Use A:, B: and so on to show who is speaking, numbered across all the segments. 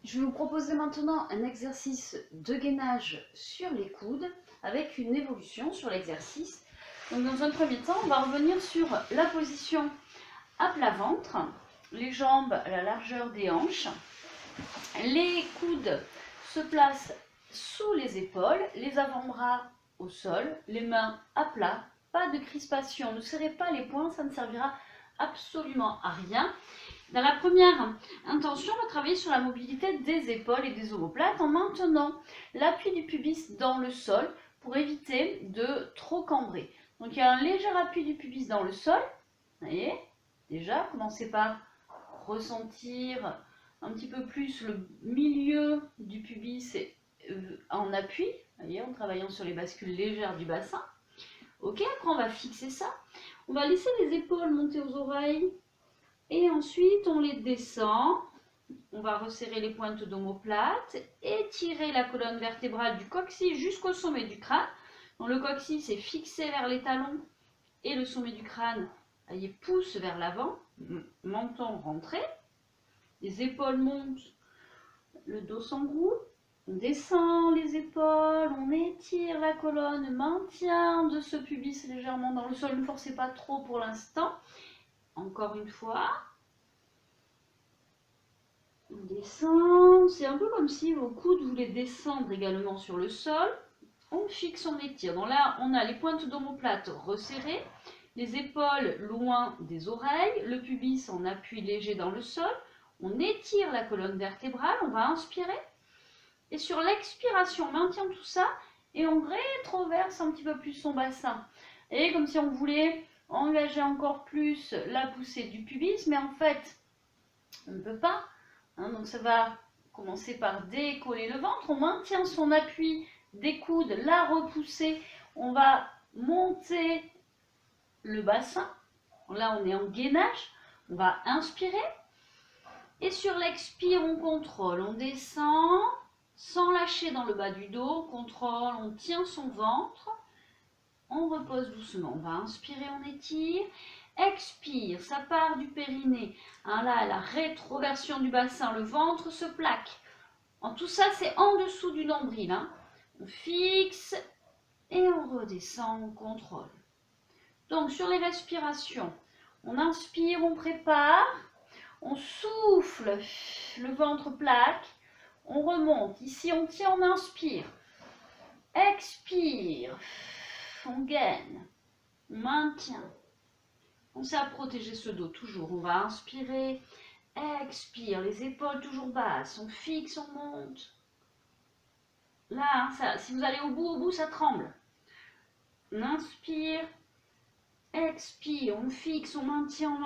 A: Je vais vous proposer maintenant un exercice de gainage sur les coudes avec une évolution sur l'exercice. Donc dans un premier temps, on va revenir sur la position à plat ventre, les jambes à la largeur des hanches. Les coudes se placent sous les épaules, les avant-bras au sol, les mains à plat, pas de crispation, ne serrez pas les poings, ça ne servira absolument à rien. Dans la première intention, on va travailler sur la mobilité des épaules et des omoplates en maintenant l'appui du pubis dans le sol pour éviter de trop cambrer. Donc il y a un léger appui du pubis dans le sol. Vous voyez, déjà, commencez par ressentir un petit peu plus le milieu du pubis en appui, vous voyez, en travaillant sur les bascules légères du bassin. Ok, après on va fixer ça. On va laisser les épaules monter aux oreilles. Et ensuite, on les descend. On va resserrer les pointes d'omoplate, étirer la colonne vertébrale du coccyx jusqu'au sommet du crâne. Donc, le coccyx est fixé vers les talons et le sommet du crâne pousse vers l'avant, menton rentré. Les épaules montent, le dos s'enroule. On descend les épaules, on étire la colonne, maintien de ce pubis légèrement dans le sol. Ne forcez pas trop pour l'instant. Encore une fois. On descend. C'est un peu comme si vos coudes voulaient descendre également sur le sol. On fixe, on étire. Donc là, on a les pointes d'omoplate resserrées, les épaules loin des oreilles, le pubis en appui léger dans le sol. On étire la colonne vertébrale, on va inspirer. Et sur l'expiration, on maintient tout ça et on rétroverse un petit peu plus son bassin. Et comme si on voulait engager encore plus la poussée du pubis, mais en fait, on ne peut pas. Donc ça va commencer par décoller le ventre. On maintient son appui des coudes, la repousser. On va monter le bassin. Là, on est en gainage. On va inspirer. Et sur l'expire, on contrôle. On descend sans lâcher dans le bas du dos. On contrôle, on tient son ventre. On repose doucement. On va inspirer, on étire. Expire, ça part du périnée. Là, la rétroversion du bassin, le ventre se plaque. Tout ça, c'est en dessous du nombril. On fixe et on redescend, on contrôle. Donc, sur les respirations, on inspire, on prépare. On souffle, le ventre plaque. On remonte. Ici, on tient, on inspire. Expire. On gaine. On maintient. Pensez à protéger ce dos toujours. On va inspirer, expire, les épaules toujours basses. On fixe, on monte. Là, si vous allez au bout, ça tremble. On inspire, expire, on fixe, on maintient,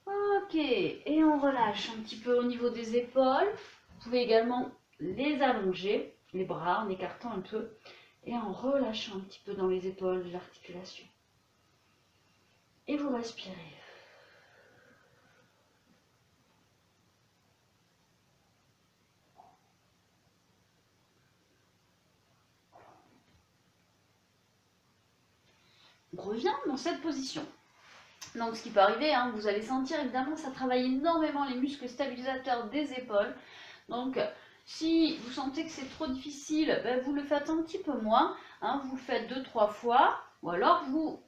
A: Ok, et on relâche un petit peu au niveau des épaules. Vous pouvez également les allonger, les bras en écartant un peu et en relâchant un petit peu dans les épaules, l'articulation. Et vous respirez. On revient dans cette position. Donc ce qui peut arriver, vous allez sentir évidemment ça travaille énormément les muscles stabilisateurs des épaules. Donc si vous sentez que c'est trop difficile, vous le faites un petit peu moins. Vous le faites 2-3 fois. Ou alors vous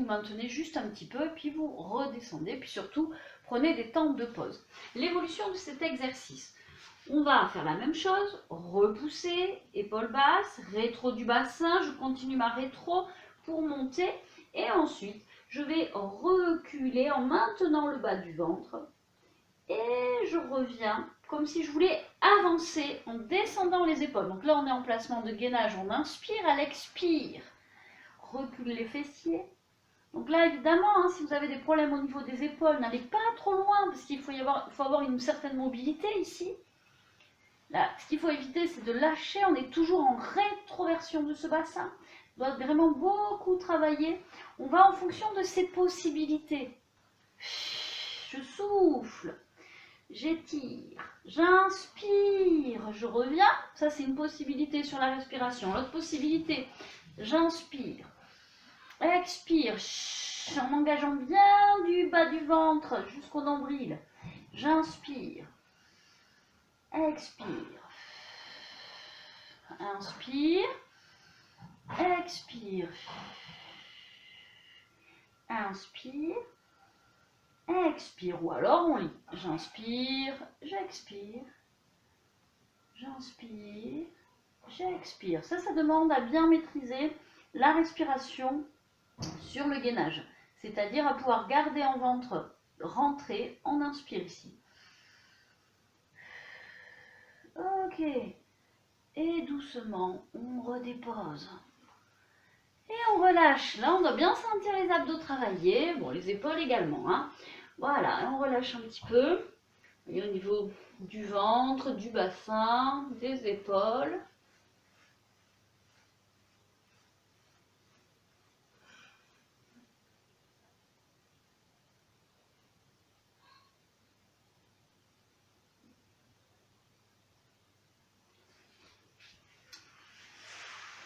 A: maintenez juste un petit peu, puis vous redescendez. Puis surtout, prenez des temps de pause. L'évolution de cet exercice. On va faire la même chose. Repousser, épaules basses, rétro du bassin. Je continue ma rétro pour monter. Et ensuite, je vais reculer en maintenant le bas du ventre. Et je reviens comme si je voulais avancer en descendant les épaules. Donc là, on est en placement de gainage. On inspire, à l'expire. Recule les fessiers. Donc là, évidemment, si vous avez des problèmes au niveau des épaules, n'allez pas trop loin parce qu'il faut avoir une certaine mobilité ici. Là, ce qu'il faut éviter, c'est de lâcher. On est toujours en rétroversion de ce bassin. On doit vraiment beaucoup travailler. On va en fonction de ses possibilités. Je souffle, j'étire, j'inspire, je reviens. Ça, c'est une possibilité sur la respiration. L'autre possibilité, j'inspire, expire, en engageant bien du bas du ventre jusqu'au nombril. J'inspire, expire. Inspire, expire. Inspire, expire. Ou alors on lit. J'inspire, j'expire. J'inspire, j'expire. Ça demande à bien maîtriser la respiration sur le gainage. C'est-à-dire à pouvoir garder en ventre, rentrer, on inspire ici. Ok. Et doucement, on redépose. Et on relâche. Là, on doit bien sentir les abdos travailler. Bon, les épaules également. Hein. Voilà, et on relâche un petit peu. Et au niveau du ventre, du bassin, des épaules.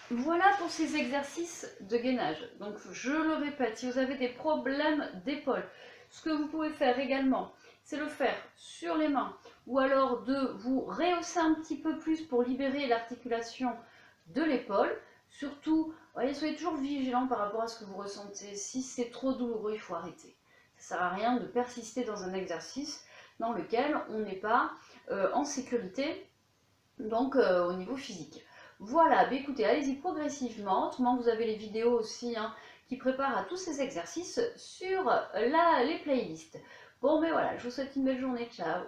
A: Voilà pour ces exercices de gainage. Donc je le répète, si vous avez des problèmes d'épaule, ce que vous pouvez faire également, c'est le faire sur les mains ou alors de vous rehausser un petit peu plus pour libérer l'articulation de l'épaule. Surtout, voyez, soyez toujours vigilant par rapport à ce que vous ressentez. Si c'est trop douloureux, il faut arrêter. Ça ne sert à rien de persister dans un exercice dans lequel on n'est pas en sécurité, donc au niveau physique. Voilà, bah écoutez, allez-y progressivement. Autrement, vous avez les vidéos aussi hein, qui préparent à tous ces exercices sur les playlists. Bon, mais voilà, je vous souhaite une belle journée. Ciao!